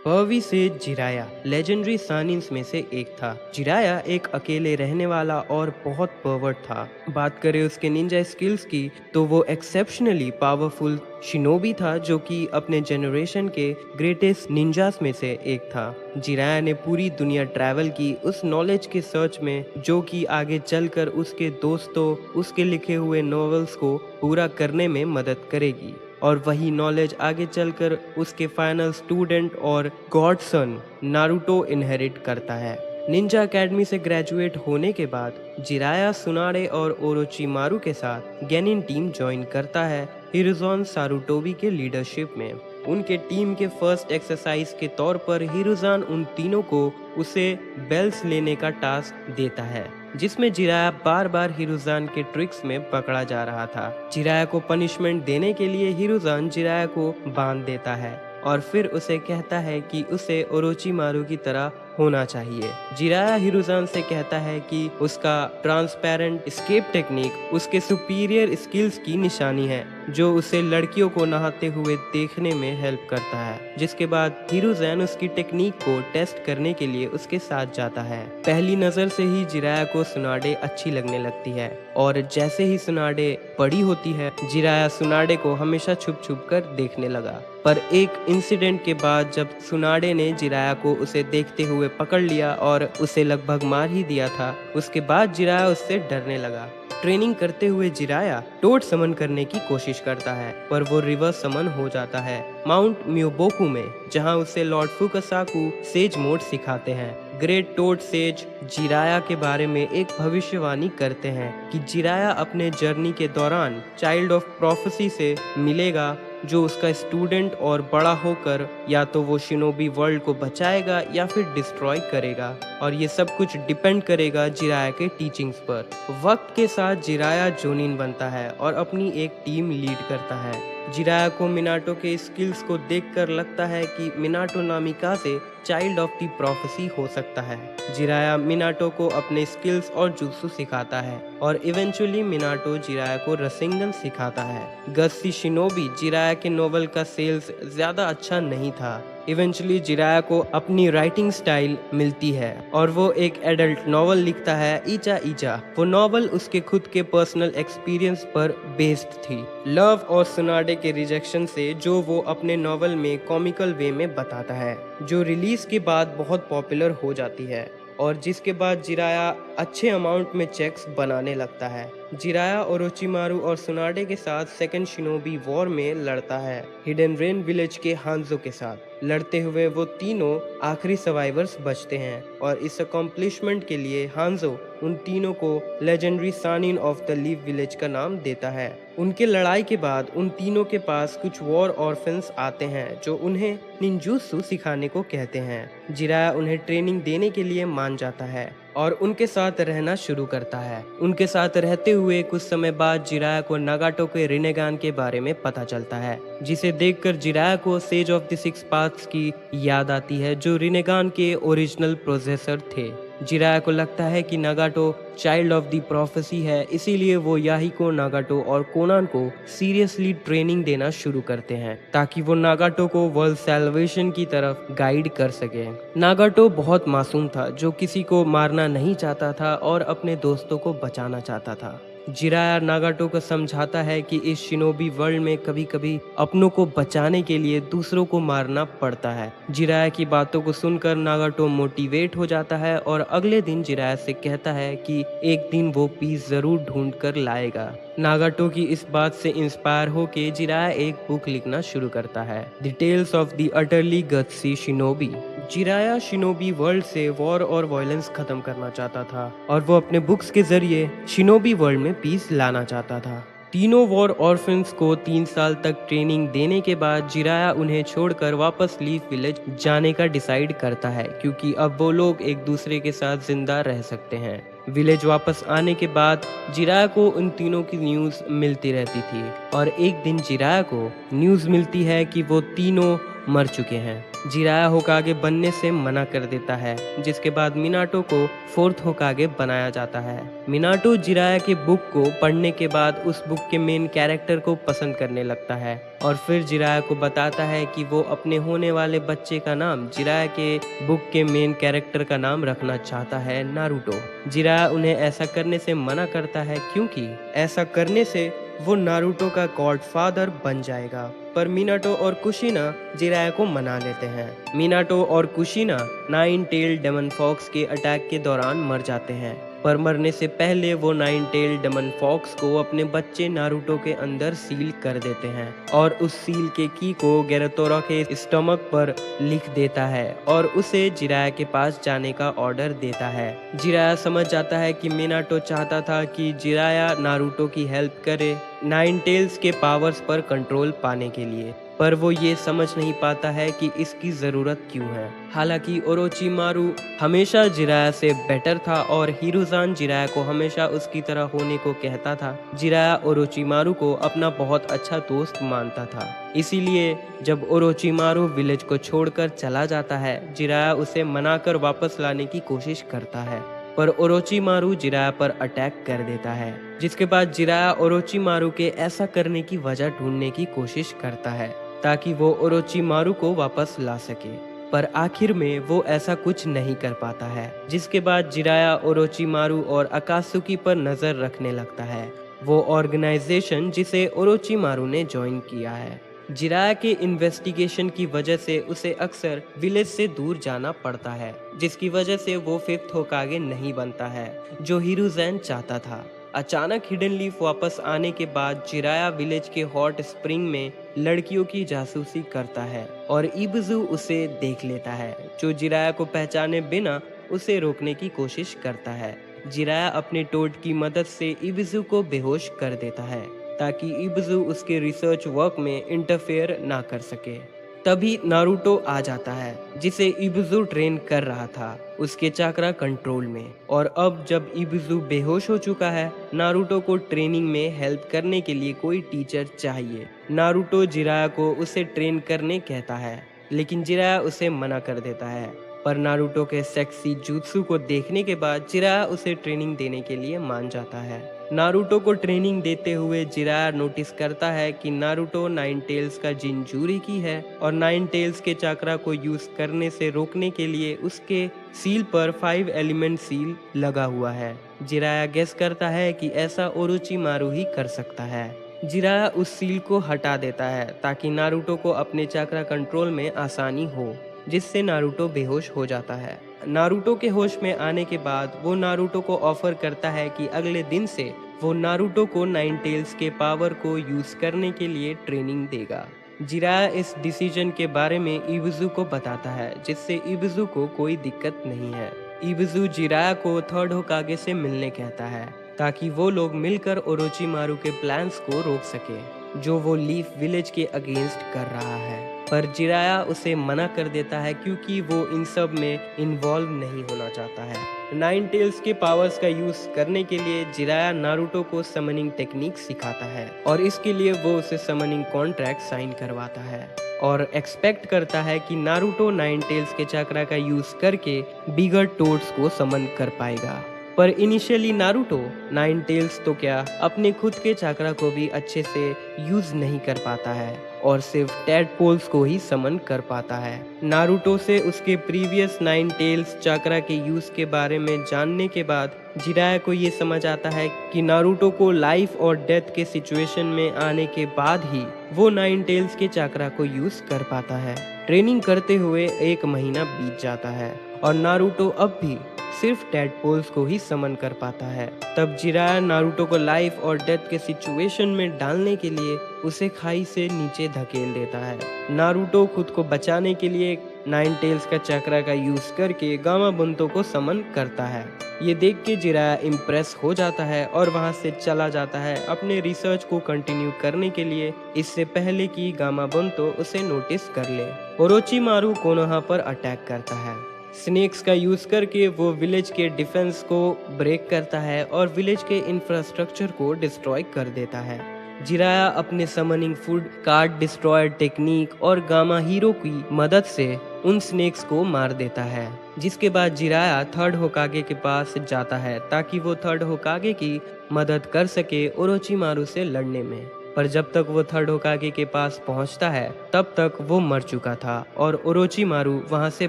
पर्वी से Jiraiya legendary सानिन्स में से एक था। जिराया एक अकेले रहने वाला और बहुत परवर्ट था। बात करें उसके निंजा स्किल्स की तो वो एक्सेप्शनली पावरफुल शिनोबी था जो कि अपने जनरेशन के ग्रेटेस्ट निंजास में से एक था। जिराया ने पूरी दुनिया ट्रैवल की उस नॉलेज के सर्च में जो कि आगे चलकर उसके दोस्तों उसके लिखे हुए नॉवेल्स को पूरा करने में मदद करेगी, और वही नॉलेज आगे चलकर उसके फाइनल स्टूडेंट और गॉडसन नारुतो इनहेरिट करता है। निंजा एकेडमी से ग्रेजुएट होने के बाद जिराया सुनाडे और ओरोचिमारू के साथ गेनिन टीम ज्वाइन करता है हिरुज़ान सारुटोबी के लीडरशिप में। उनके टीम के फर्स्ट एक्सरसाइज के तौर पर हिरुज़ान उन तीनों को उसे बेल्स लेने का टास्क देता है, जिसमें जिराया बार बार हिरुज़ान के ट्रिक्स में पकड़ा जा रहा था। जिराया को पनिशमेंट देने के लिए हिरुज़ान जिराया को बांध देता है और फिर उसे कहता है कि उसे ओरोचिमारू की तरह होना चाहिए। जिराया हिरुज़ान से कहता है कि उसका ट्रांसपेरेंट एस्केप टेक्निक उसके सुपीरियर स्किल्स की निशानी है, जो उसे लड़कियों को नहाते हुए देखने में हेल्प करता है। जिसके बाद हिरुज़ान उसकी टेक्निक को टेस्ट करने के लिए उसके साथ जाता है। पहली नज़र से ही जिराया को सुनाडे अच्छी लगने लगती है, और जैसे ही सुनाडे बड़ी होती है जिराया सुनाडे को हमेशा छुप छुप कर देखने लगा। पर एक इंसिडेंट के बाद जब सुनाडे ने जिराया को उसे देखते हुए पकड़ लिया और उसे लगभग मार ही दिया था, उसके बाद जिराया उससे डरने लगा। ट्रेनिंग करते हुए जिराया टोड समन करने की कोशिश करता है, पर वो रिवर्स समन हो जाता है माउंट म्योबोकू में, जहां उसे लॉर्ड फुकासाकु सेज मोड सिखाते हैं। ग्रेट टोड सेज जिराया के बारे में एक भविष्यवाणी करते हैं कि जिराया अपने जर्नी के दौरान चाइल्ड ऑफ प्रोफेसी से मिलेगा, जो उसका स्टूडेंट और बड़ा होकर या तो वो शिनोबी वर्ल्ड को बचाएगा या फिर डिस्ट्रॉय करेगा, और ये सब कुछ डिपेंड करेगा जिराया के टीचिंग्स पर। वक्त के साथ जिराया जोनिन बनता है और अपनी एक टीम लीड करता है। जिराया को मिनाटो के स्किल्स को देखकर लगता है कि मिनाटो नामिका से चाइल्ड ऑफ द प्रोफेसी हो सकता है। जिराया मिनाटो को अपने स्किल्स और जुत्सु सिखाता है, और इवेंचुअली मिनाटो जिराया को रसिंगन सिखाता है। गस्सी शिनोबी जिराया के नोवेल का सेल्स ज्यादा अच्छा नहीं था। इवेंचुअली जिराया को अपनी राइटिंग स्टाइल मिलती है और वो एक एडल्ट नॉवल लिखता है, ईचा ईचा। वो नॉवल उसके खुद के पर्सनल एक्सपीरियंस पर बेस्ड थी, लव और सुनाडे के रिजेक्शन से, जो वो अपने नॉवल में कॉमिकल वे में बताता है, जो रिलीज के बाद बहुत पॉपुलर हो जाती है, और जिसके बाद जिराया अच्छे अमाउंट में चेक्स बनाने लगता है। जिराया ओरोचिमारू और सुनाडे के साथ सेकंड शिनोबी वॉर में लड़ता है, हिडन रेन विलेज के हांजो के साथ। लड़ते हुए वो तीनों आखिरी सर्वाइवर्स बचते हैं, और इस अकॉम्प्लिशमेंट के लिए हांजो उन तीनों को legendary Sannin of the leaf village का नाम देता है। उनके लड़ाई के बाद उन तीनों के पास कुछ वॉर ऑर्फन्स आते हैं जो उन्हें निंजुत्सु सिखाने को कहते हैं। जिराया उन्हें ट्रेनिंग देने के लिए मान जाता है और उनके साथ रहना शुरू करता है। उनके साथ रहते हुए कुछ समय बाद जिराया को नागाटो के रिनेगान के बारे में पता चलता है, जिसे देखकर जिराया को sage of the six paths की याद आती है, जो रिनेगान के ओरिजिनल प्रोसेसर थे। जिराया को लगता है कि नागाटो चाइल्ड ऑफ द प्रोफेसी है, इसीलिए वो याहिको, नागाटो और कोनान को सीरियसली ट्रेनिंग देना शुरू करते हैं ताकि वो नागाटो को वर्ल्ड सैल्वेशन की तरफ गाइड कर सके। नागाटो बहुत मासूम था, जो किसी को मारना नहीं चाहता था और अपने दोस्तों को बचाना चाहता था। जिराया नागाटो को समझाता है कि इस शिनोबी वर्ल्ड में कभी कभी अपनों को बचाने के लिए दूसरों को मारना पड़ता है। जिराया की बातों को सुनकर नागाटो मोटिवेट हो जाता है और अगले दिन जिराया से कहता है कि एक दिन वो पीस जरूर ढूंढ कर लाएगा। नागाटो की इस बात से इंस्पायर होके जिराया एक बुक लिखना शुरू करता है, the tales of the utterly gutsy shinobi. Jiraiya shinobi world से वॉर और वायलेंस खत्म करना चाहता था, और वो अपने बुक्स के जरिए शिनोबी वर्ल्ड में पीस लाना चाहता था। तीनों वॉर ऑर्फन्स को 3 साल तक ट्रेनिंग देने के बाद जिराया उन्हें छोड़कर वापस लीफ विलेज जाने का डिसाइड करता है, क्योंकि अब वो लोग एक दूसरे के साथ जिंदा रह सकते हैं। विलेज वापस आने के बाद जिराया को उन तीनों की न्यूज़ मिलती रहती थी, और एक दिन जिराया को न्यूज़ मिलती है कि वो तीनों मर चुके हैं। जिराया होकागे बनने से मना कर देता है, जिसके बाद मिनाटो को फोर्थ होकागे बनाया जाता है। मिनाटो जिराया के बुक को पढ़ने के बाद उस बुक के मेन कैरेक्टर को पसंद करने लगता है और फिर जिराया को बताता है कि वो अपने होने वाले बच्चे का नाम जिराया के बुक के मेन कैरेक्टर का नाम रखना चाहता है, नारुतो। जिराया उन्हें ऐसा करने से मना करता है क्योंकि ऐसा करने से वो नारुतो का गॉडफादर बन जाएगा। पर मिनाटो और कुशिना जिराया को मना लेते हैं। मिनाटो और Kushina nine tail demon fox के अटैक के दौरान मर जाते हैं, पर मरने से पहले वो नाइन टेल डेमन फॉक्स को अपने बच्चे नारुतो के अंदर सील कर देते हैं और उस सील के की को गेरातोरा के स्टमक पर लिख देता है और उसे जिराया के पास जाने का ऑर्डर देता है। जिराया समझ जाता है कि मिनाटो चाहता था कि जिराया नारुतो की हेल्प करे नाइन टेल्स के पावर्स पर कंट्रोल पाने के लिए, पर वो ये समझ नहीं पाता है कि इसकी ज़रूरत क्यों है। हालांकि ओरोचिमारू हमेशा जिराया से बेटर था और हिरुज़ान जिराया को हमेशा उसकी तरह होने को कहता था। जिराया ओरोचिमारू को अपना बहुत अच्छा दोस्त मानता था, इसीलिए जब ओरोचिमारू विलेज को छोड़कर चला जाता है, जिराया उसे मनाकर वापस लाने की कोशिश करता है, पर ओरोचिमारू जिराया पर अटैक कर देता है, जिसके बाद जिराया ओरोचिमारू के ऐसा करने की वजह ढूंढने की कोशिश करता है ताकि वो ओरोचिमारू को वापस ला सके, पर आखिर में वो ऐसा कुछ नहीं कर पाता है। जिसके बाद जिराया ओरोचिमारू और अकात्सुकी पर नजर रखने लगता है, वो ऑर्गेनाइजेशन जिसे ओरोचिमारू ने ज्वाइन किया है। जिराया के इन्वेस्टिगेशन की वजह से उसे अक्सर विलेज से दूर जाना पड़ता है, जिसकी वजह से वो फिफ्थ होकागे नहीं बनता है, जो हिरुज़ेन चाहता था। अचानक हिडन लीफ वापस आने के बाद जिराया विलेज के हॉट स्प्रिंग में लड़कियों की जासूसी करता है और इबुजू उसे देख लेता है, जो जिराया को पहचाने बिना उसे रोकने की कोशिश करता है। जिराया अपने टोड की मदद से इबुजू को बेहोश कर देता है ताकि इबुजू उसके रिसर्च वर्क में इंटरफेयर ना कर सके। तभी नारुतो आ जाता है, जिसे इबुजू ट्रेन कर रहा था उसके चाक्रा कंट्रोल में, और अब जब इबुजू बेहोश हो चुका है, नारुतो को ट्रेनिंग में हेल्प करने के लिए कोई टीचर चाहिए। नारुतो जिराया को उसे ट्रेन करने कहता है, लेकिन जिराया उसे मना कर देता है, पर नारुतो के सेक्सी jutsu को देखने के बाद जिराया उसे ट्रेनिंग देने के लिए मान जाता है। नारुतो को ट्रेनिंग देते हुए जिराया नोटिस करता है कि नारुतो नाइन टेल्स का जिंजूरिकी है और नाइन टेल्स के चाक्रा को यूज करने से रोकने के लिए उसके सील पर 5 एलिमेंट सील लगा हुआ है। जिराया गेस करता है कि ऐसा ओरोचिमारू ही कर सकता है। जिराया उस सील को हटा देता है ताकि नारुतो को अपने चाक्रा कंट्रोल में आसानी हो, जिससे नारुतो बेहोश हो जाता है। नारुतो के होश में आने के बाद वो नारुतो को ऑफर करता है कि अगले दिन से वो नारुतो को नाइन टेल्स के पावर को यूज करने के लिए ट्रेनिंग देगा। जिराया इस डिसीजन के बारे में इबुजू को बताता है, जिससे इबुजू को कोई दिक्कत नहीं है। इबुजू जिराया को थर्ड होकागे से मिलने कहता है ताकि वो लोग मिलकर ओरोचिमारू के प्लान्स को रोक सके, जो वो लीफ विलेज के अगेंस्ट कर रहा है, पर जिराया उसे मना कर देता है क्योंकि वो इन सब में इन्वॉल्व नहीं होना चाहता है। नाइन टेल्स के पावर्स का यूज करने के लिए जिराया नारुतो को समनिंग टेक्निक सिखाता है और इसके लिए वो उसे समनिंग कॉन्ट्रैक्ट साइन करवाता है और एक्सपेक्ट करता है कि नारुतो नाइन टेल्स के चक्रा का यूज करके बिगर टोड्स को समन कर पाएगा। पर इनिशियली नारुतो नाइन टेल्स तो क्या अपने खुद के चाक्रा को भी अच्छे से यूज नहीं कर पाता है और सिर्फ टैडपोल्स को ही समन कर पाता है। नारुतो से उसके प्रीवियस नाइन टेल्स चाक्रा के यूज के बारे में जानने के बाद जिराया को ये समझ आता है कि नारुतो को लाइफ और डेथ के सिचुएशन में आने के बाद ही वो नाइन टेल्स के चाक्रा को यूज कर पाता है। ट्रेनिंग करते हुए 1 महीना बीत जाता है और नारुतो अब भी सिर्फ टैडपोल्स को ही समन कर पाता है। तब जिराया नारुतो को लाइफ और डेथ के सिचुएशन में डालने के लिए उसे खाई से नीचे धकेल देता है। नारुतो खुद को बचाने के लिए नाइन टेल्स का चक्रा का यूज करके गामा बुंतो को समन करता है। ये देख के जिराया इम्प्रेस हो जाता है और वहाँ से चला जाता है अपने रिसर्च को कंटिन्यू करने के लिए, इससे पहले कि गामा बुंतो उसे नोटिस कर ले। ओरोचिमारू कोनोहा पर अटैक करता है। स्नेक्स का यूज करके वो विलेज के डिफेंस को ब्रेक करता है और विलेज के इंफ्रास्ट्रक्चर को डिस्ट्रॉय कर देता है। जिराया अपने summoning food, card destroyer technique और गामा हीरो की मदद से उन स्नेक्स को मार देता है। जिसके बाद जिराया थर्ड होकागे के पास जाता है ताकि वो थर्ड होकागे की मदद कर सके ओरोचिमारू से लड़ने में। पर जब तक वो थर्ड होकागे के पास पहुंचता है तब तक वो मर चुका था और ओरोचिमारू वहां से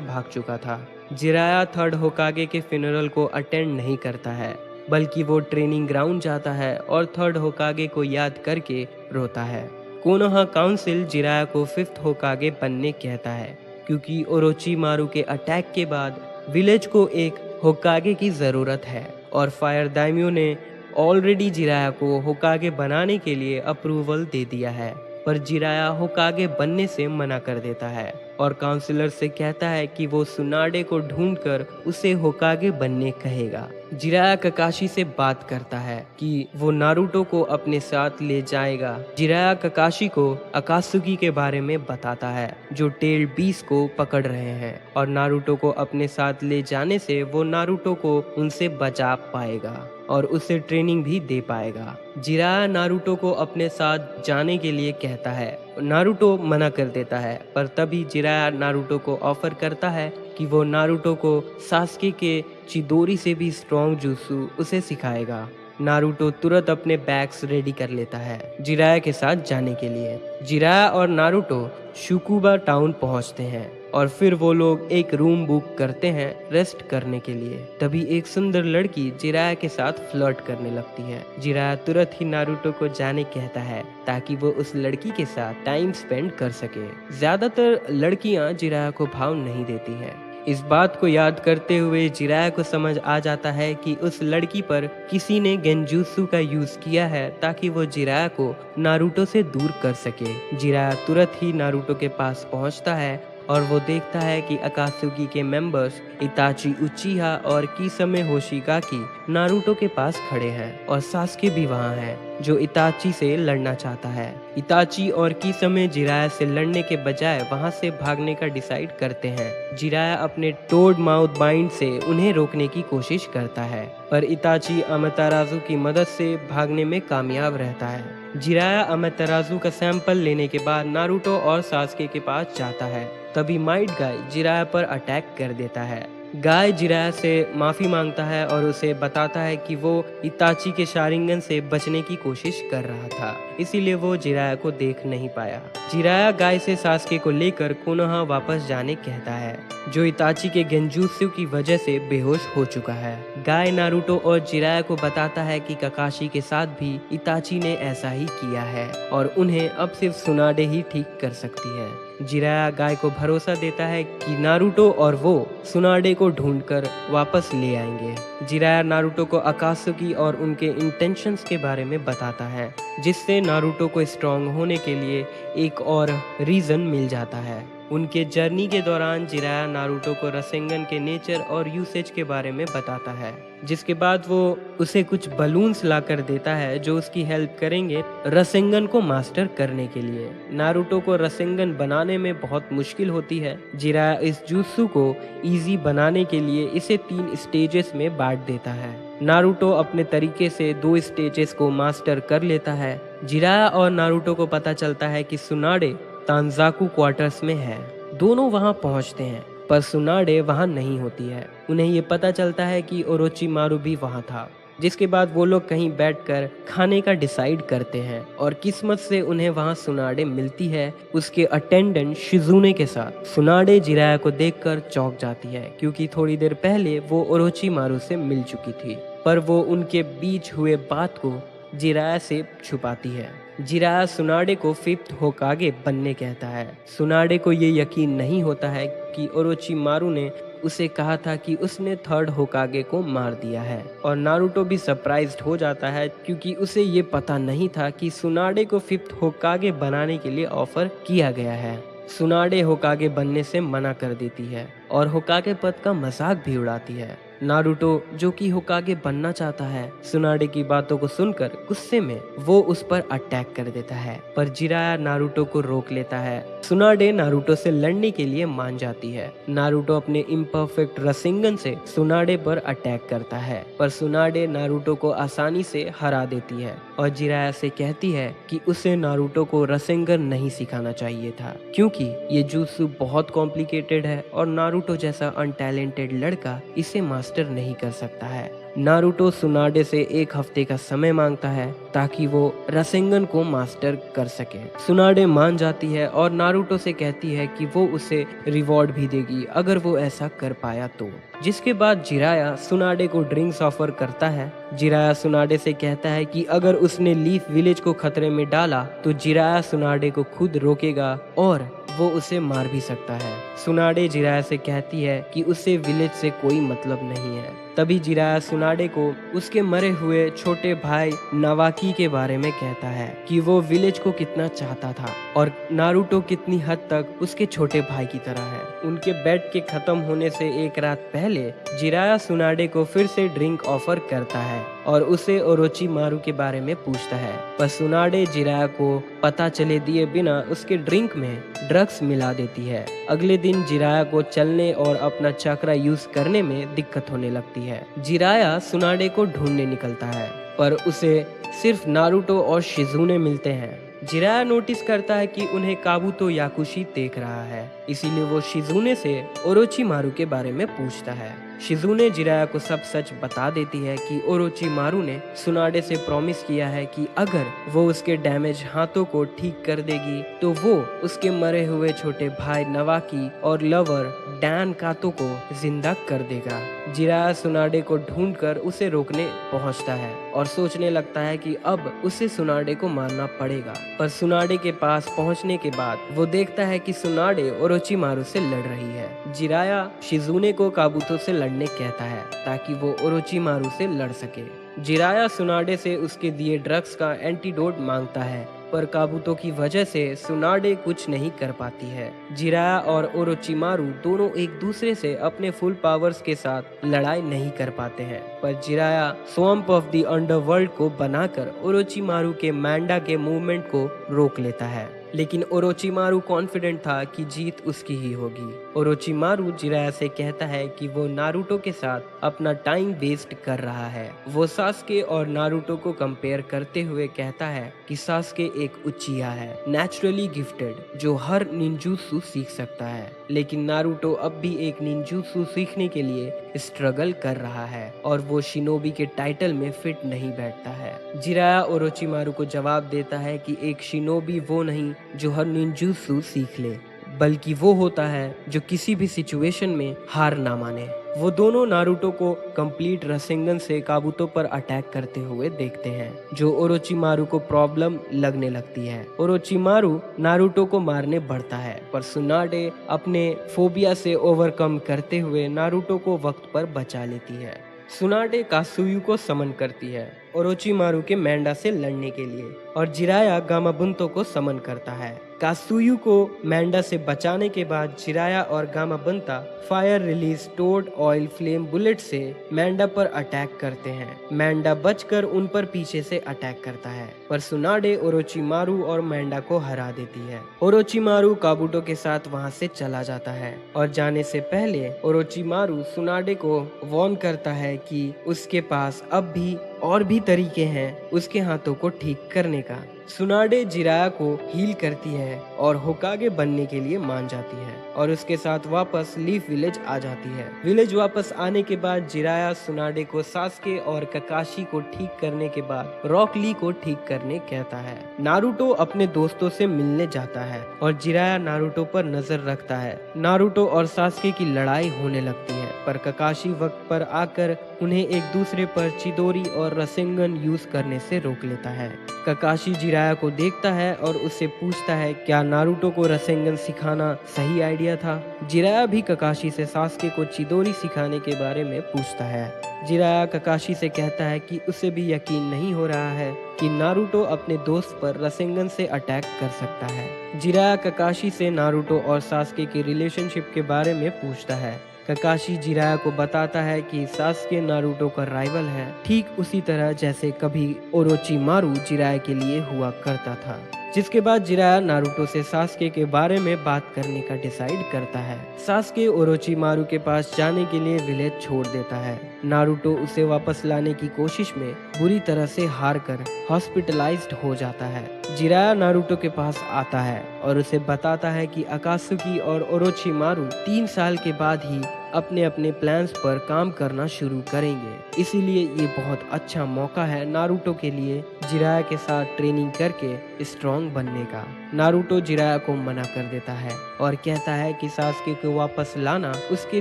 भाग चुका था। जिराया थर्ड होकागे के फ्यूनरल को अटेंड नहीं करता है, बल्कि वो ट्रेनिंग ग्राउंड जाता है और थर्ड होकागे को याद करके रोता है। कोनोहा काउंसिल जिराया को फिफ्थ होकागे बनने कहता है, क्योंकि ओरोचिमारू के अटैक के बाद विलेज को एक होकागे की ज़रूरत है और फायर दाइम्यो ने ऑलरेडी जिराया को होकागे बनाने के लिए अप्रूवल दे दिया है। पर जिराया होकागे बनने से मना कर देता है और काउंसिलर से कहता है कि वो सुनाडे को ढूंढकर उसे होकागे बनने कहेगा। जिराया ककाशी से बात करता है कि वो नारुतो को अपने साथ ले जाएगा। जिराया ककाशी को अकात्सुकी के बारे में बताता है जो टेल 20 को पकड़ रहे हैं और नारुतो को अपने साथ ले जाने से वो नारुतो को उनसे बचा पाएगा और उसे ट्रेनिंग भी दे पाएगा। जिराया नारुतो को अपने साथ जाने के लिए कहता है। नारुतो मना कर देता है, पर तभी जिराया नारुतो को ऑफर करता है कि वो नारुतो को सास्के के चिदोरी से भी स्ट्रॉन्ग जुत्सु उसे सिखाएगा। नारुतो तुरंत अपने बैग्स रेडी कर लेता है जिराया के साथ जाने के लिए। जिराया और नारुतो शुकुबा टाउन पहुंचते हैं और फिर वो लोग एक रूम बुक करते हैं रेस्ट करने के लिए। तभी एक सुंदर लड़की जिराया के साथ फ्लर्ट करने लगती है। जिराया तुरंत ही नारुतो को जाने कहता है ताकि वो उस लड़की के साथ टाइम स्पेंड कर सके। ज्यादातर लड़कियां जिराया को भाव नहीं देती हैं। इस बात को याद करते हुए जिराया को समझ आ जाता है कि उस लड़की पर किसी ने गेंजुत्सु का यूज किया है ताकि वो जिराया को नारुतो से दूर कर सके। जिराया तुरंत ही नारुतो के पास पहुंचता है और वो देखता है कि अकात्सुकी के मेंबर्स इताची उचिहा और किसमे होशिगाकी नारुतो के पास खड़े हैं और सास्के भी वहाँ है जो इताची से लड़ना चाहता है। इताची और किसमे जिराया से लड़ने के बजाय वहाँ से भागने का डिसाइड करते हैं। जिराया अपने टोड माउथ बाइंड से उन्हें रोकने की कोशिश करता है, पर इताची अमातेराजु की मदद से भागने में कामयाब रहता है। जिराया अमातेराजु का सैंपल लेने के बाद नारुतो और सास्के के पास जाता है। तभी माइट गाय जिराया पर अटैक कर देता है। गाय जिराया से माफी मांगता है और उसे बताता है कि वो इताची के शारिंगन से बचने की कोशिश कर रहा था, इसीलिए वो जिराया को देख नहीं पाया। जिराया गाय से सास्के को लेकर कोनोहा वापस जाने कहता है, जो इताची के गेंजुत्सु की वजह से बेहोश हो चुका है। गाय नारुतो और जिराया को बताता है कि ककाशी के साथ भी इताची ने ऐसा ही किया है और उन्हें अब सिर्फ सुनाडे ही ठीक कर सकती है। जिराया गाय को भरोसा देता है कि नारुतो और वो सुनाडे को ढूंढकर वापस ले आएंगे। जिराया नारुतो को अकात्सुकी और उनके इंटेंशंस के बारे में बताता है, जिससे नारुतो को स्ट्रांग होने के लिए एक और रीजन मिल जाता है। उनके जर्नी के दौरान जिराया नारुतो को रसेंगन के नेचर और यूसेज के बारे में बताता है, जिसके बाद वो उसे कुछ बलून्स लाकर देता है जो उसकी हेल्प करेंगे रसेंगन को मास्टर करने के लिए। नारुतो को रसेंगन बनाने में बहुत मुश्किल होती है। जिराया इस जुत्सु को इजी बनाने के लिए इसे 3 स्टेजेस में बांट देता है। नारुतो अपने तरीके से 2 स्टेजेस को मास्टर कर लेता है। जिराया और नारुतो को पता चलता है कि सुनाडे तांजाकू क्वार्टर्स में है। दोनों वहां पहुंचते हैं, पर सुनाडे वहां नहीं होती है। उन्हें ये पता चलता है कि ओरोचिमारू भी वहां था, जिसके बाद वो लोग कहीं बैठकर खाने का डिसाइड करते हैं और किस्मत से उन्हें वहां सुनाडे मिलती है उसके अटेंडेंट शिजुने के साथ। सुनाडे जिराया को देखकर चौंक जाती है, क्योंकि थोड़ी देर पहले वो ओरोचिमारू से मिल चुकी थी, पर वो उनके बीच हुए बात को जिराया से छुपाती है। जिराया सुनाडे को 5th होकागे बनने कहता है। सुनाडे को ये यकीन नहीं होता है कि ओरोचिमारू ने उसे कहा था कि उसने 3rd होकागे को मार दिया है, और नारुतो भी सरप्राइज्ड हो जाता है क्योंकि उसे ये पता नहीं था कि सुनाडे को 5th होकागे बनाने के लिए ऑफर किया गया है। सुनाडे होकागे बनने से मना कर देती है और होकागे पद का मजाक भी उड़ाती है। नारुतो जो कि होकागे बनना चाहता है, सुनाडे की बातों को सुनकर गुस्से में वो उस पर अटैक कर देता है, पर जिराया नारुतो को रोक लेता है। सुनाडे नारुतो से लड़ने के लिए मान जाती है। नारुतो अपने इम्परफेक्ट रसिंगन से सुनाडे पर अटैक करता है, पर सुनाडे नारुतो को आसानी से हरा देती है और जिराया से कहती है कि उसे नारुतो को रसिंगन नहीं सिखाना चाहिए था, क्योंकि ये jutsu बहुत कॉम्प्लिकेटेड है और नारुतो जैसा अनटैलेंटेड लड़का इसे मास्टर नहीं कर सकता है। नारुतो सुनाडे से 1 हफ्ते का समय मांगता है ताकि वो रसेंगन को मास्टर कर सके। सुनाडे मान जाती है और नारुतो से कहती है कि वो उसे रिवॉर्ड भी देगी अगर वो ऐसा कर पाया तो। जिसके बाद जिराया सुनाडे को ड्रिंक्स ऑफर करता है। जिराया सुनाडे से कहता है कि अगर उसने लीफ विलेज को खतरे में डाला तो जिराया सुनाडे को खुद रोकेगा और वो उसे मार भी सकता है। सुनाडे जिराया से कहती है कि उसे विलेज से कोई मतलब नहीं है। तभी जिराया सुनाडे को उसके मरे हुए छोटे भाई नवाकी के बारे में कहता है कि वो विलेज को कितना चाहता था और नारुतो कितनी हद तक उसके छोटे भाई की तरह है। उनके बेड के खत्म होने से 1 रात पहले जिराया सुनाडे को फिर से ड्रिंक ऑफर करता है और उसे ओरोचिमारू के बारे में पूछता है, पर सुनाडे जिराया को पता चले दिए बिना उसके ड्रिंक में ड्रग्स मिला देती है। अगले दिन जिराया को चलने और अपना चक्रा यूज करने में दिक्कत होने लगती है। जिराया सुनाडे को ढूंढने निकलता है, पर उसे सिर्फ नारुतो और शिजुने मिलते हैं। जिराया नोटिस करता है कि उन्हें काबुतो याकुशी देख रहा है, इसीलिए वो शिजुने से ओरोचिमारू के बारे में पूछता है। शिजुने जिराया को सब सच बता देती है कि ओरोचिमारू ने सुनाडे से प्रॉमिस किया है कि अगर वो उसके डैमेज हाथों को ठीक कर देगी तो वो उसके मरे हुए छोटे भाई नवाकी और लवर डैन कातो को जिंदा कर देगा। जिराया सुनाडे को ढूंढकर उसे रोकने पहुंचता है और सोचने लगता है कि अब उसे सुनाडे को मारना पड़ेगा, पर सुनाडे के पास पहुंचने के बाद वो देखता है कि सुनाडे ओरोचिमारू से लड़ रही है। जिराया शिजुने को काबुतो से लड़ने कहता है ताकि वो ओरोचिमारू से लड़ सके। जिराया सुनाडे से उसके दिए ड्रग्स का एंटीडोट मांगता है, पर काबुतो की वजह से सुनाडे कुछ नहीं कर पाती है। जिराया और ओरोचिमारू दोनों एक दूसरे से अपने फुल पावर्स के साथ लड़ाई नहीं कर पाते हैं, पर Jiraiya swamp of the underworld को बनाकर ओरोचिमारू के मैंडा के मूवमेंट को रोक लेता है। लेकिन ओरोचिमारू कॉन्फिडेंट था कि जीत उसकी ही होगी। ओरोचिमारू जिराया से कहता है कि वो नारुतो के साथ अपना टाइम वेस्ट कर रहा है। वो सास्के और नारुतो को कंपेयर करते हुए कहता है कि सास्के एक उचिया है, नेचुरली गिफ्टेड, जो हर निंजुत्सु सीख सकता है, लेकिन नारुतो अब भी एक निंजुत्सु सीखने के लिए स्ट्रगल कर रहा है और वो शिनोबी के टाइटल में फिट नहीं बैठता है। जिराया ओरोचिमारू को जवाब देता है कि एक शिनोबी वो नहीं जो हर निंजुत्सु सीख ले, बल्कि वो होता है जो किसी भी सिचुएशन में हार ना माने। वो दोनों नारुतो को कंप्लीट रसेंगन से काबुतो पर अटैक करते हुए देखते हैं, जो ओरोचिमारू को प्रॉब्लम लगने लगती है। ओरोचिमारू नारुतो को मारने बढ़ता है, पर सुनाडे अपने फोबिया से ओवरकम करते हुए नारुतो को वक्त पर बचा लेती है। सुनाडे कात्सुयु को समन करती है ओरोचिमारू के मैंडा से लड़ने के लिए, और जिराया गामाबुंतो को समन करता है। कात्सुयु को मैंडा से बचाने के बाद जिराया और Gamabunta fire release toad oil flame bullet से मैंडा पर अटैक करते हैं। मैंडा बचकर उन पर पीछे से अटैक करता है, पर सुनाडे ओरोचिमारू और मैंडा को हरा देती है। ओरोचिमारू काबुतो के साथ वहां से चला जाता है और जाने से पहले ओरोचिमारू सुनाडे को वार्न करता है कि उसके पास अब भी और भी तरीके हैं उसके हाथों को ठीक करने का। सुनाडे जिराया को हील करती है और होकागे बनने के लिए मान जाती है और उसके साथ वापस लीफ विलेज आ जाती है। विलेज वापस आने के बाद जिराया सुनाडे को सास्के और ककाशी को ठीक करने के बाद रॉक ली को ठीक करने कहता है। नारुतो अपने दोस्तों से मिलने जाता है और जिराया नारुतो पर नजर रखता है। नारुतो और सास्के की लड़ाई होने लगती है, पर ककाशी वक्त पर आकर उन्हें एक दूसरे पर चिदोरी और रसेंगन यूज करने से रोक लेता है। ककाशी जिराया को देखता है और उससे पूछता है क्या नारुतो को रसेंगन सिखाना सही आइडिया था। जिराया भी ककाशी से सास्के को चिदोरी सिखाने के बारे में पूछता है। जिराया ककाशी से कहता है कि उसे भी यकीन नहीं हो रहा है कि नारुतो अपने दोस्त पर रसेंगन से अटैक कर सकता है। जिराया ककाशी से नारुतो और सास्के के रिलेशनशिप के बारे में पूछता है। ककाशी जिराया को बताता है कि सास्के नारुतो का राइवल है, ठीक उसी तरह जैसे कभी ओरोचिमारू जिराया के लिए हुआ करता था। जिसके बाद जिराया नारुतो से सास्के के बारे में बात करने का डिसाइड करता है। सास्के ओरोचिमारू के पास जाने के लिए विलेज छोड़ देता है। नारुतो उसे वापस लाने की कोशिश में बुरी तरह से हार कर हॉस्पिटलाइज्ड हो जाता है। जिराया नारुतो के पास आता है और उसे बताता है कि अकात्सुकी और ओरोचिमारू 3 साल के बाद ही अपने अपने प्लान्स पर काम करना शुरू करेंगे, इसीलिए ये बहुत अच्छा मौका है नारुतो के लिए जिराया के साथ ट्रेनिंग करके स्ट्रॉन्ग बनने का। नारुतो जिराया को मना कर देता है और कहता है कि सास्के को वापस लाना उसके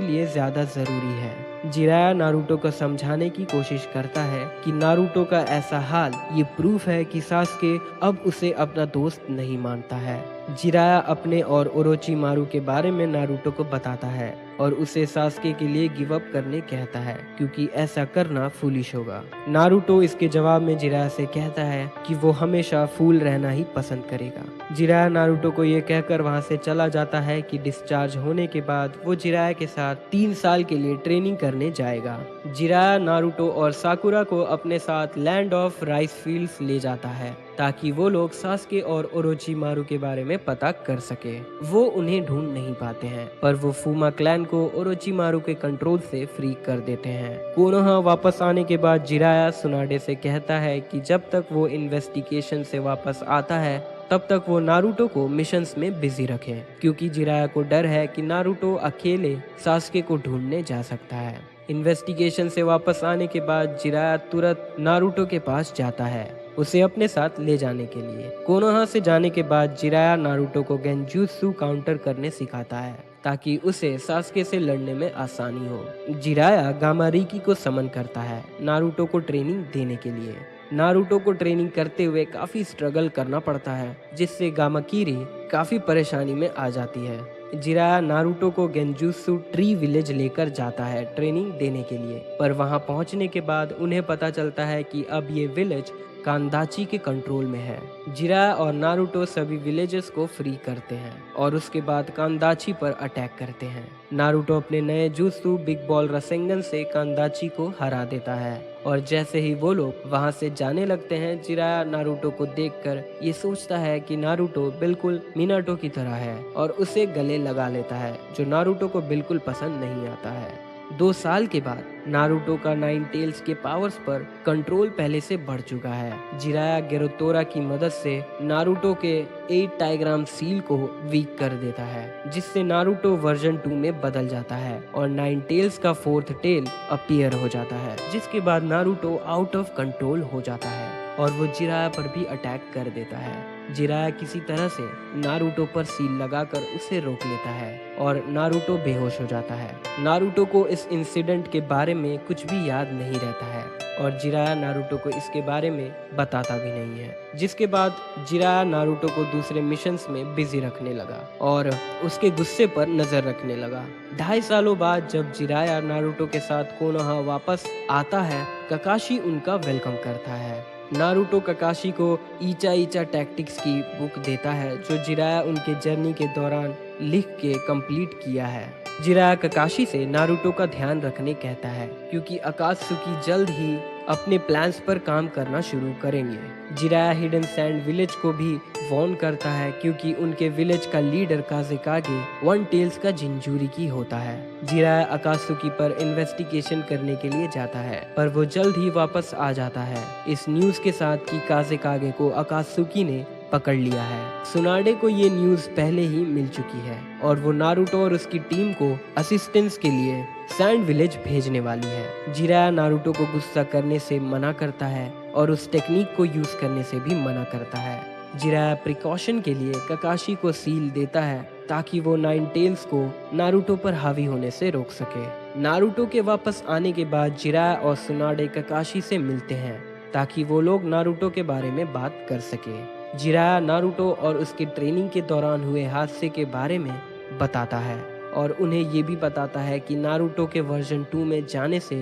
लिए ज्यादा जरूरी है। जिराया नारुतो को समझाने की कोशिश करता है कि नारुतो का ऐसा हाल ये प्रूफ है कि सास्के अब उसे अपना दोस्त नहीं मानता है। जिराया अपने और ओरोचिमारू के बारे में नारुतो को बताता है और उसे सास्के के लिए गिव अप करने कहता है, क्योंकि ऐसा करना फूलिश होगा। नारुतो इसके जवाब में जिराया से कहता है कि वो हमेशा फूल रहना ही पसंद करेगा। जिराया नारुतो को ये कहकर वहाँ से चला जाता है कि डिस्चार्ज होने के बाद वो जिराया के साथ 3 साल के लिए ट्रेनिंग करने जाएगा। जिराया नारुतो और साकुरा को अपने साथ लैंड ऑफ राइस फील्ड्स ले जाता है ताकि वो लोग सास्के और ओरोचिमारू के बारे में पता कर सके। वो उन्हें ढूंढ नहीं पाते हैं, पर वो फूमा क्लैन को ओरोचिमारू के कंट्रोल से फ्री कर देते हैं। कोनोहा वापस आने के बाद जिराया सुनाडे से कहता है कि जब तक वो इन्वेस्टिगेशन से वापस आता है तब तक वो नारुतो को मिशंस में बिजी रखे, क्योंकि जिराया को डर है कि नारुतो अकेले सास्के को ढूंढने जा सकता है। इन्वेस्टिगेशन से वापस आने के बाद जिराया तुरंत नारुतो के पास जाता है उसे अपने साथ ले जाने के लिए। कोनोहा से जाने के बाद जिराया नारुतो को गेंजुत्सु काउंटर करने सिखाता है ताकि उसे सास्के से लड़ने में आसानी हो। जिराया गामारिकी को समन करता है नारुतो को ट्रेनिंग देने के लिए। नारुतो को ट्रेनिंग करते हुए काफी स्ट्रगल करना पड़ता है, जिससे गामाकिरी काफी परेशानी में आ जाती है। जिराया नारुतो को गेंजुत्सु ट्री विलेज लेकर जाता है ट्रेनिंग देने के लिए, पर वहां पहुंचने के बाद उन्हें पता चलता है कि अब ये विलेज कांदाची के कंट्रोल में है। जिराया और नारुतो सभी विलेजेस को फ्री करते हैं और उसके बाद कांदाची पर अटैक करते हैं। नारुतो अपने नए जुत्सु बिग बॉल रसेंगन से कांदाची को हरा देता है और जैसे ही वो लोग वहां से जाने लगते हैं, जिराया नारुतो को देखकर ये सोचता है कि नारुतो बिल्कुल मिनाटो की तरह है और उसे गले लगा लेता है, जो नारुतो को बिल्कुल पसंद नहीं आता है। 2 साल के बाद नारुतो का 9 टेल्स के पावर्स पर कंट्रोल पहले से बढ़ चुका है। जिराया गेरोतोरा की मदद से नारुतो के 8 टाइग्राम सील को वीक कर देता है, जिससे नारुतो वर्जन 2 में बदल जाता है और 9 टेल्स का 4th टेल अपीयर हो जाता है, जिसके बाद नारुतो आउट ऑफ कंट्रोल हो जाता है और वो जिराया पर भी अटैक कर देता है। जिराया किसी तरह से नारुतो पर सील लगाकर उसे रोक लेता है और नारुतो बेहोश हो जाता है। नारुतो को इस इंसिडेंट के बारे में कुछ भी याद नहीं रहता है और जिराया नारुतो को इसके बारे में बताता भी नहीं है, जिसके बाद जिराया नारुतो को दूसरे मिशंस में बिजी रखने लगा और उसके गुस्से पर नजर रखने लगा। 2.5 सालों बाद जब जिराया नारुतो के साथ कोनोहा वापस आता है, ककाशी उनका वेलकम करता है। नारुतो ककाशी को ईचा ईचा टैक्टिक्स की बुक देता है, जो जिराया उनके जर्नी के दौरान लिख के कंप्लीट किया है। जिराया ककाशी से नारुतो का ध्यान रखने कहता है, क्योंकि अकात्सुकी जल्द ही अपने प्लान्स पर काम करना शुरू करेंगे। जिराया हिडन सैंड विलेज को भी वार्न करता है, क्योंकि उनके विलेज का लीडर काज़ेकागे 1 टेल्स का जिंजूरिकी होता है। जिराया अकात्सुकी पर इन्वेस्टिगेशन करने के लिए जाता है, पर वो जल्द ही वापस आ जाता है इस न्यूज के साथ कि काज़ेकागे को अकात्सुकी ने पकड़ लिया है। सुनाडे को ये न्यूज पहले ही मिल चुकी है और वो नारुतो और उसकी टीम को असिस्टेंस के लिए सैंड विलेज भेजने वाली है। जिराया नारुतो को गुस्सा करने से मना करता है और उस टेक्निक को यूज करने से भी मना करता है। जिराया प्रिकॉशन के लिए ककाशी को सील देता है ताकि वो 9 टेल्स को नारुतो पर हावी होने से रोक सके। नारुतो के वापस आने के बाद जिराया और सुनाडे ककाशी से मिलते हैं ताकि वो लोग नारुतो के बारे में बात कर सके। जिराया नारुतो और उसकी ट्रेनिंग के दौरान हुए हादसे के बारे में बताता है और उन्हें ये भी बताता है कि नारुतो के वर्जन 2 में जाने से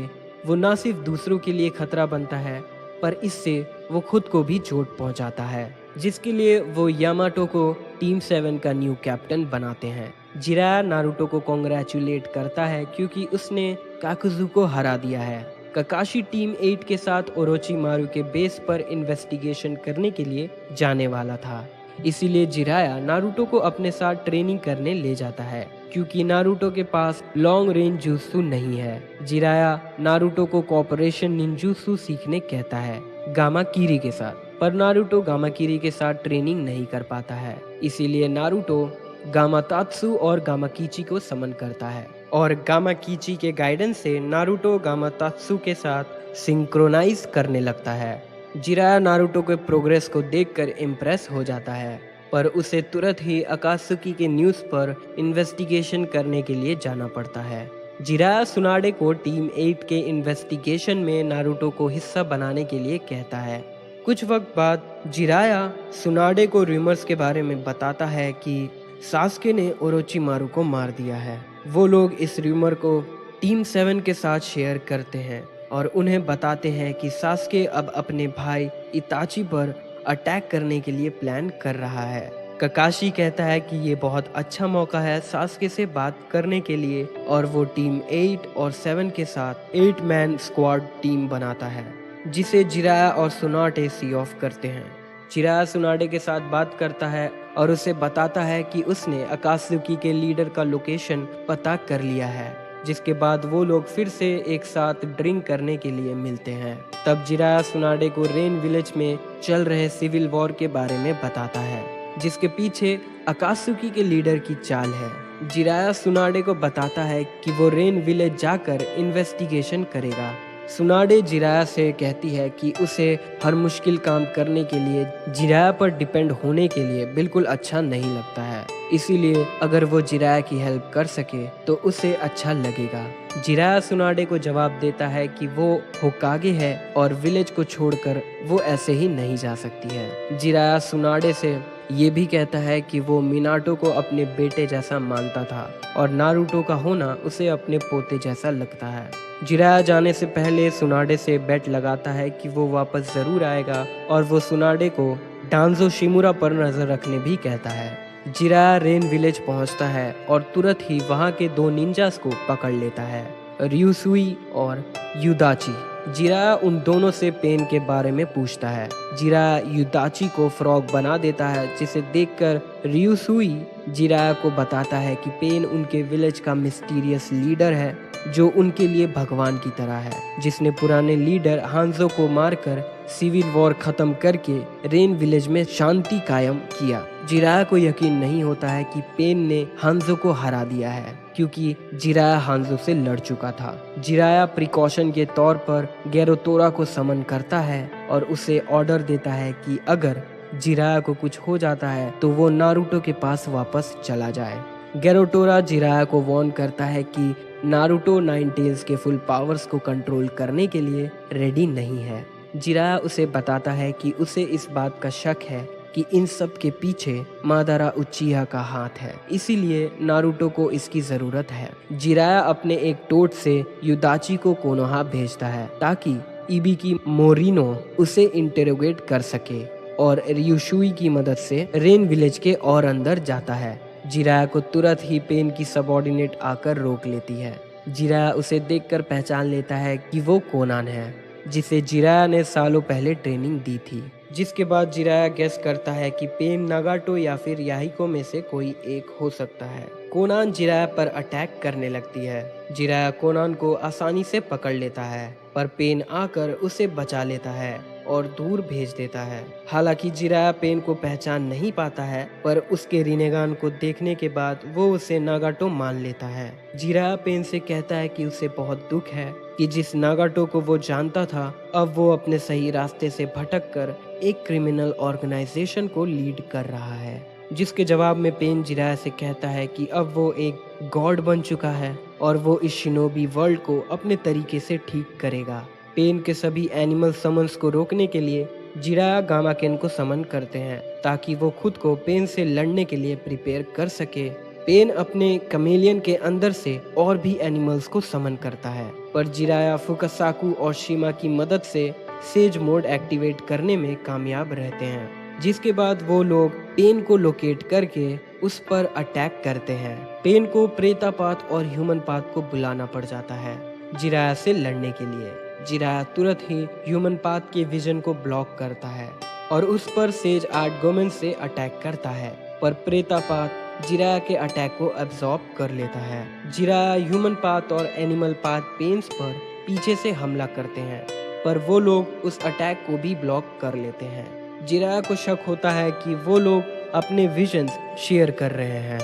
वो न सिर्फ दूसरों के लिए खतरा बनता है, पर इससे वो खुद को भी चोट पहुंचाता है, जिसके लिए वो यामाटो को टीम 7 का न्यू कैप्टन बनाते हैं। जिराया नारुतो को कॉन्ग्रेचुलेट करता है क्योंकि उसने काकुजू को हरा दिया है। ककाशी टीम 8 के साथ ओरोचिमारू के बेस पर इन्वेस्टिगेशन करने के लिए जाने वाला था, इसीलिए जिराया नारुतो को अपने साथ ट्रेनिंग करने ले जाता है क्योंकि नारुतो के पास लॉन्ग रेंज जुत्सु नहीं है। जिराया नारुतो को कॉपरेशन निंजुत्सु सीखने कहता है गामा किरी के साथ, पर नारुतो गामा किरी के साथ ट्रेनिंग नहीं कर पाता है, इसीलिए नारुतो गामा तात्सु और गामा कीची को समन करता है और गामा कीची के गाइडेंस से नारुतो गामा तात्सु के साथ सिंक्रोनाइज करने लगता है। जिराया नारुतो के प्रोग्रेस को देखकर इम्प्रेस हो जाता है, पर उसे तुरंत ही अकात्सुकी के न्यूज़ पर इन्वेस्टिगेशन करने के लिए जाना पड़ता है। जिराया सुनाडे को टीम 8 के इन्वेस्टिगेशन में नारुतो को हिस्सा बनाने के लिए कहता है। कुछ वक्त बाद जिराया सुनाडे को रूमर्स के बारे में बताता है कि सास्के ने ओरोचिमारू को मार दिया है। वो लोग इस रूमर को टीम 7 के साथ शेयर करते हैं और उन्हें बताते हैं कि सास्के अब अपने भाई इताची पर अटैक करने के लिए प्लान कर रहा है। ककाशी कहता है कि ये बहुत अच्छा मौका है सास्के से बात करने के लिए और वो टीम 8 और 7 के साथ 8 मैन स्क्वाड टीम बनाता है, जिसे जिराया और सुनाडे सी ऑफ करते हैं। जिराया सुनाडे के साथ बात करता है और उसे बताता है कि उसने अकात्सुकी के लीडर का लोकेशन पता कर लिया है, जिसके बाद वो लोग फिर से एक साथ ड्रिंक करने के लिए मिलते हैं। तब जिराया सुनाडे को रेन विलेज में चल रहे सिविल वॉर के बारे में बताता है, जिसके पीछे अकात्सुकी के लीडर की चाल है। जिराया सुनाडे को बताता है कि वो रेन विलेज जाकर इन्वेस्टिगेशन करेगा। सुनाडे जिराया से कहती है कि उसे हर मुश्किल काम करने के लिए जिराया पर डिपेंड होने के लिए बिल्कुल अच्छा नहीं लगता है, इसीलिए अगर वो जिराया की हेल्प कर सके तो उसे अच्छा लगेगा। जिराया सुनाडे को जवाब देता है कि वो होकागे है और विलेज को छोड़कर वो ऐसे ही नहीं जा सकती है। जिराया सुनाडे से ये भी कहता है कि वो मिनाटो को अपने बेटे जैसा मानता था और नारुतो का होना उसे अपने पोते जैसा लगता है। जिराया जाने से पहले सुनाडे से बेट लगाता है कि वो वापस जरूर आएगा और वो सुनाडे को डांजो शिमुरा पर नजर रखने भी कहता है। जिराया रेन विलेज पहुंचता है और तुरंत ही वहां के 2 निंजास को पकड़ लेता है, ryusui और युदाची। जिराया उन दोनों से पेन के बारे में पूछता है। जिराया युदाची को फ्रॉग बना देता है, जिसे देखकर ryusui जिराया को बताता है कि पेन उनके विलेज का मिस्टीरियस लीडर है जो उनके लिए भगवान की तरह है, जिसने पुराने लीडर हांजो को मारकर सिविल वॉर खत्म करके रेन विलेज में शांति कायम किया। जिराया को यकीन नहीं होता है कि पेन ने हांजो को हरा दिया है, क्योंकि जिराया हांजो से लड़ चुका था। जिराया प्रिकॉशन के तौर पर गेरोतोरा को समन करता है और उसे ऑर्डर देता है कि अगर जिराया को कुछ हो जाता है तो वो नारुतो के पास वापस चला जाए। गेरोटोरा जिराया को वार्न करता है कि नारुतो 9 टेल्स के फुल पावर्स को कंट्रोल करने के लिए रेडी नहीं है। जिराया उसे बताता है कि उसे इस बात का शक है कि इन सब के पीछे मादारा उचिहा का हाथ है, इसीलिए नारुतो को इसकी जरूरत है। जिराया अपने एक टोट से युदाची को कोनोहा भेजता है ताकि इबिकी मोरिनो उसे इंटेरोगेट कर सके और ryusui की मदद से रेन विलेज के और अंदर जाता है। जिराया को तुरंत ही पेन की सबऑर्डिनेट आकर रोक लेती है। जिराया उसे देखकर पहचान लेता है कि वो कोनान है, जिसे जिराया ने सालों पहले ट्रेनिंग दी थी। जिसके बाद जिराया गेस करता है कि पेन नागाटो या फिर याहिको में से कोई एक हो सकता है। कोनान जिराया पर अटैक करने लगती है। जिराया कोनान को आसानी से पकड़ लेता है, पर पेन आकर उसे बचा लेता है और दूर भेज देता है। हालांकि जिराया पेन को पहचान नहीं पाता है, पर उसके रिनेगान को देखने के बाद वो उसे नागाटो मान लेता है। जिराया पेन से कहता है कि उसे बहुत दुख है कि जिस नागाटो को वो जानता था अब वो अपने सही रास्ते से भटक कर एक क्रिमिनल ऑर्गेनाइजेशन को लीड कर रहा है। जिसके जवाब में पेन जिराया से कहता है कि अब वो एक गॉड बन चुका है और वो इस शिनोबी वर्ल्ड को अपने तरीके से ठीक करेगा। पेन के सभी एनिमल समन्स को रोकने के लिए जिराया गामाकेन को समन करते हैं ताकि वो खुद को पेन से लड़ने के लिए प्रिपेयर कर सके। पेन अपने कमेलियन के अंदर से और भी एनिमल्स को समन करता है, पर जिराया फुकासाकु और शिमा की मदद से सेज मोड एक्टिवेट करने में कामयाब रहते हैं। जिसके बाद वो लोग पेन को लोकेट करके उस पर अटैक करते हैं। पेन को प्रेतापात और ह्यूमन पाथ को बुलाना पड़ जाता है जिराया से लड़ने के लिए। जिराया तुरंत ही ह्यूमन पाथ के विजन को ब्लॉक करता है और उस पर सेज आर्ट गोमेन से अटैक करता है, पर प्रेतापात जिराया के अटैक को एब्जॉर्ब कर लेता है। जिराया ह्यूमन पाथ और एनिमल पाथ पेन्स पर पीछे से हमला करते हैं, पर वो लोग उस अटैक को भी ब्लॉक कर लेते हैं। जिराया को शक होता है कि वो लोग अपने विजन्स शेयर कर रहे हैं।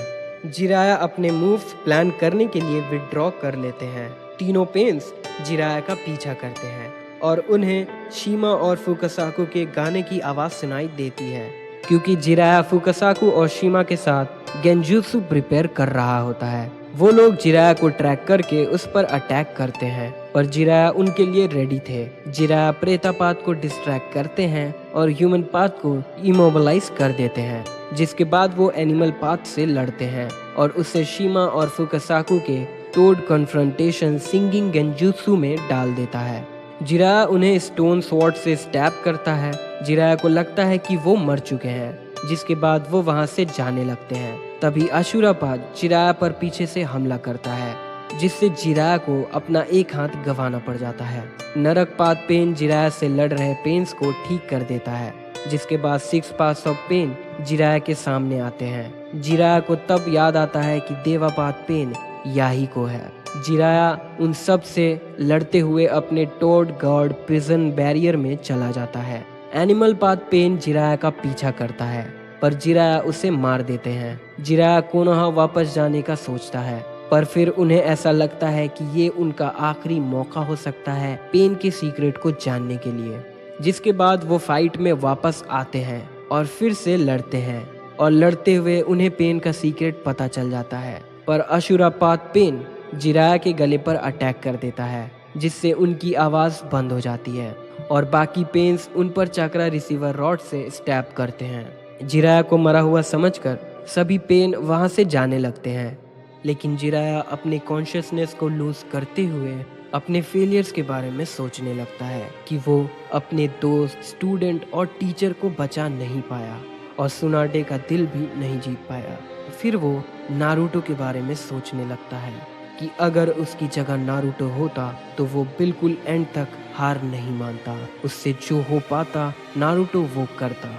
जिराया अपने मूव्स प्लान करने के लिए विड्रॉ कर लेते हैं। तीनों पेन्स जिराया का पीछा करते हैं और उन्हें शीमा और फुकासाकु के गाने की आवाज सुनाई देती है, क्योंकि जिराया फुकासाकु और शीमा के साथ गेंजुत्सु प्रिपेयर कर रहा होता है। वो लोग जिराया को ट्रैक करके उस पर अटैक करते हैं, पर जिराया उनके लिए रेडी थे। जिराया प्रेतापात को डिस्ट्रैक्ट करते हैं और ह्यूमन पाथ को इमोबलाइज कर देते हैं, जिसके बाद वो एनिमल पाथ से लड़ते हैं और उसे शीमा और फुकासाकु के टोड कन्फ्रंटेशन सिंगिंग गेंजुत्सु में डाल देता है। जिराया उन्हें स्टोन स्वॉर्ड से स्टैब करता है। जिराया को लगता है कि वो मर चुके हैं, जिसके बाद वो वहां से जाने लगते हैं। तभी अशुरापात जिराया पर पीछे से हमला करता है, जिससे जिराया को अपना एक हाथ गंवाना पड़ जाता है। नरकपात पेन जिराया से लड़ रहे पेन्स को ठीक कर देता है, जिसके बाद 6 पाथ्स ऑफ पेन जिराया के सामने आते हैं। जिराया को तब याद आता है कि देवापात पेन याही को है। जिराया उन सब से लड़ते हुए अपने टोड गॉड प्रिजन बैरियर में चला जाता है। एनिमल पाथ पेन जिराया का पीछा करता है, पर जिराया उसे मार देते हैं। जिराया कोनोहा वापस जाने का सोचता है, पर फिर उन्हें ऐसा लगता है कि ये उनका आखिरी मौका हो सकता है पेन के सीक्रेट को जानने के लिए। जिसके बाद वो फाइट में वापस आते हैं और फिर से लड़ते हैं, और लड़ते हुए उन्हें पेन का सीक्रेट पता चल जाता है। पर अशुरापात पेन जिराया के गले पर अटैक कर देता है, जिससे उनकी आवाज बंद हो जाती है और बाकी पेन्स उन पर चक्रा रिसीवर रॉड से स्टैब करते हैं। जिराया को मरा हुआ समझकर सभी पेन वहां से जाने लगते हैं, लेकिन जिराया अपने कॉन्शियसनेस को लूज करते हुए अपने फेलियर्स के बारे में सोचने लगता है कि वो अपने दोस्त, स्टूडेंट और टीचर को बचा नहीं पाया और सुनाडे का दिल भी नहीं जीत पाया। फिर वो नारुतो के बारे में सोचने लगता है कि अगर उसकी जगह नारुतो होता तो वो बिल्कुल एंड तक हार नहीं मानता। उससे जो हो पाता नारुतो वो करता।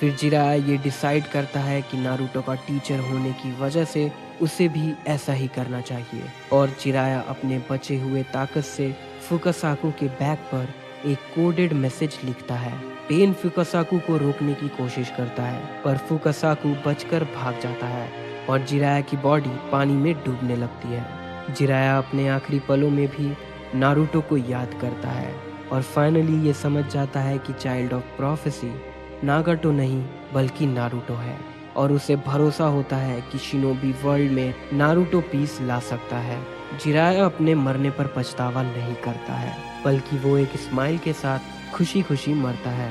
फिर जिराया ये डिसाइड करता है कि नारुतो का टीचर होने की वजह से उसे भी ऐसा ही करना चाहिए, और जिराया अपने बचे हुए ताकत से फुकासाकु के बैग पर एक कोडेड मैसेज लिखता है। पेन फुकासाकु को रोकने की कोशिश करता है, पर फुकासाकु बचकर भाग जाता है और जिराया की बॉडी पानी में डूबने लगती है। जिराया अपने आखिरी पलों में भी नारुतो को याद करता है और फाइनली ये समझ जाता है कि चाइल्ड ऑफ प्रोफेसी नागाटो नहीं बल्कि नारुतो है, और उसे भरोसा होता है कि शिनोबी वर्ल्ड में नारुतो पीस ला सकता है। जिराया अपने मरने पर पछतावा नहीं करता है, बल्कि वो एक स्माइल के साथ खुशी खुशी मरता है।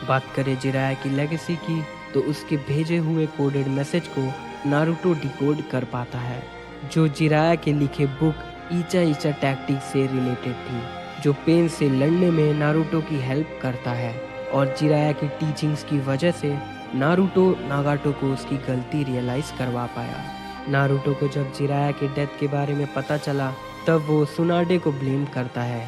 बात करें जिराया की लेगेसी की, तो उसके भेजे हुए कोडेड मैसेज को नारुतो डिकोड कर पाता है, जो जिराया के लिखे बुक ईचा ईचा टैक्टिक से रिलेटेड थी, जो पेन से लड़ने में नारुतो की हेल्प करता है। और जिराया की टीचिंग्स की वजह से नारुतो नागाटो को उसकी गलती रियलाइज करवा पाया। नारुतो को जब जिराया के डेथ के बारे में पता चला, तब वो सुनाडे को ब्लेम करता है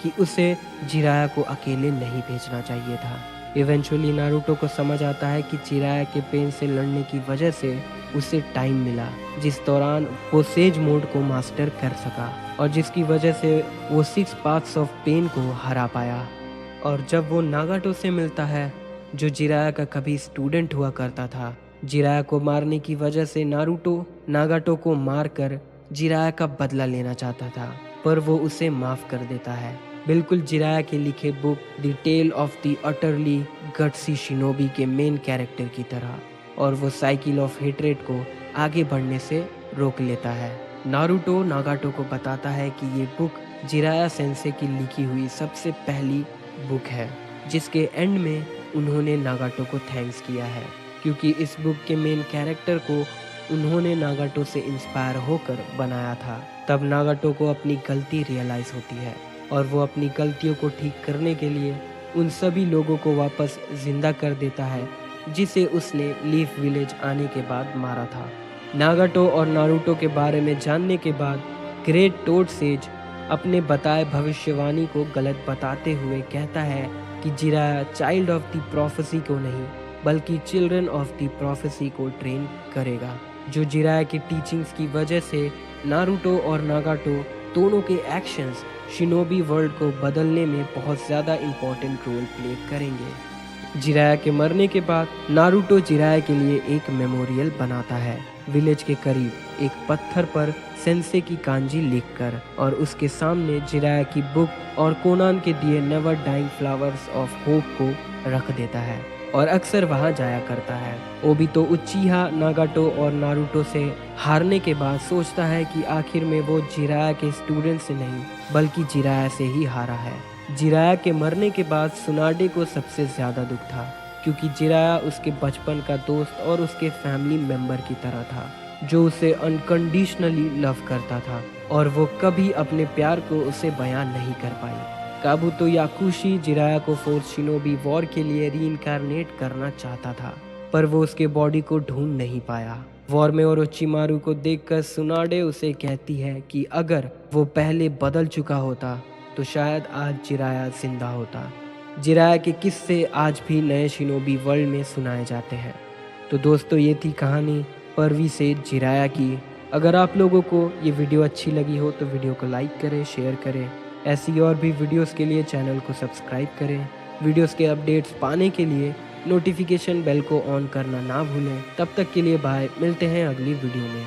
कि उसे जिराया को अकेले नहीं भेजना चाहिए था। इवेंचुअली नारुतो को समझ आता है कि जिराया के पेन से लड़ने की वजह से उसे टाइम मिला, जिस दौरान वो सेज मोड को मास्टर कर सका, और जिसकी वजह से वो 6 पाथ्स ऑफ पेन को हरा पाया। और जब वो नागाटो से मिलता है, जो जिराया का कभी स्टूडेंट हुआ करता था, जिराया को मारने की वजह से नारुतो नागाटो को मारकर जिराया का बदला लेना चाहता था, पर वो उसे माफ कर देता है, बिल्कुल जिराया के लिखे book the tale of the utterly gutsy shinobi के मेन कैरेक्टर की तरह, और वो साइकिल ऑफ हेट्रेड को आगे बढ़ने से रोक लेता है। नारुतो नागाटो को बताता है कि ये बुक जिराया सेंसे की लिखी हुई सबसे पहली बुक है, जिसके एंड में उन्होंने नागाटो को थैंक्स किया है, क्योंकि इस बुक के मेन कैरेक्टर को उन्होंने नागाटो से इंस्पायर होकर बनाया था। तब नागाटो को अपनी गलती रियलाइज होती है और वो अपनी गलतियों को ठीक करने के लिए उन सभी लोगों को वापस जिंदा कर देता है जिसे उसने लीफ विलेज आने के बाद मारा था। नागाटो और नारुतो के बारे में जानने के बाद ग्रेट टोड सेज अपने बताए भविष्यवाणी को गलत बताते हुए कहता है कि Jiraiya child of the prophecy को नहीं बल्कि चिल्ड्रन ऑफ द प्रोफेसी को ट्रेन करेगा। जो जिराया की टीचिंग्स की वजह से नारुतो और नागाटो दोनों के एक्शंस शिनोबी वर्ल्ड को बदलने में बहुत ज़्यादा इम्पोर्टेंट रोल प्ले करेंगे। जिराया के मरने के बाद नारुतो जिराया के लिए एक मेमोरियल बनाता है विलेज के करीब एक पत्थर पर सेंसे की कांजी लिखकर, और उसके सामने जिराया की बुक और कोनान के दिए never dying flowers of hope को रख देता है और अक्सर वहां जाया करता है। ओबितो उचिहा नागाटो और नारुतो से हारने के बाद सोचता है कि आखिर में वो जिराया के स्टूडेंट से नहीं बल्कि जिराया से ही हारा है। जिराया के मरने के बाद सुनाडे को सबसे ज्यादा दुख था क्योंकि जिराया उसके बचपन का दोस्त और उसके फैमिली मेंबर की तरह था जो उसे अनकंडीशनली लव करता था और वो कभी अपने प्यार को उसे बयान नहीं कर पाई। काबुतो याकुशी जिराया को फोर्स शिनोबी वॉर के लिए रीइंकार्नेट करना चाहता था पर वो उसके बॉडी को ढूंढ नहीं पाया। वॉर में ओरोचिमारू को देखकर सुनाडे उसे कहती है कि अगर वो पहले बदल चुका होता तो शायद आज जिराया जिंदा होता। जिराया के किस्से आज भी नए शिनोबी वर्ल्ड में सुनाए जाते हैं। तो दोस्तों ये थी कहानी परवी से जिराया की। अगर आप लोगों को ये वीडियो अच्छी लगी हो तो वीडियो को लाइक करें, शेयर करें। ऐसी और भी वीडियोस के लिए चैनल को सब्सक्राइब करें। वीडियोस के अपडेट्स पाने के लिए नोटिफिकेशन बेल को ऑन करना ना भूलें। तब तक के लिए बाय, मिलते हैं अगली वीडियो में।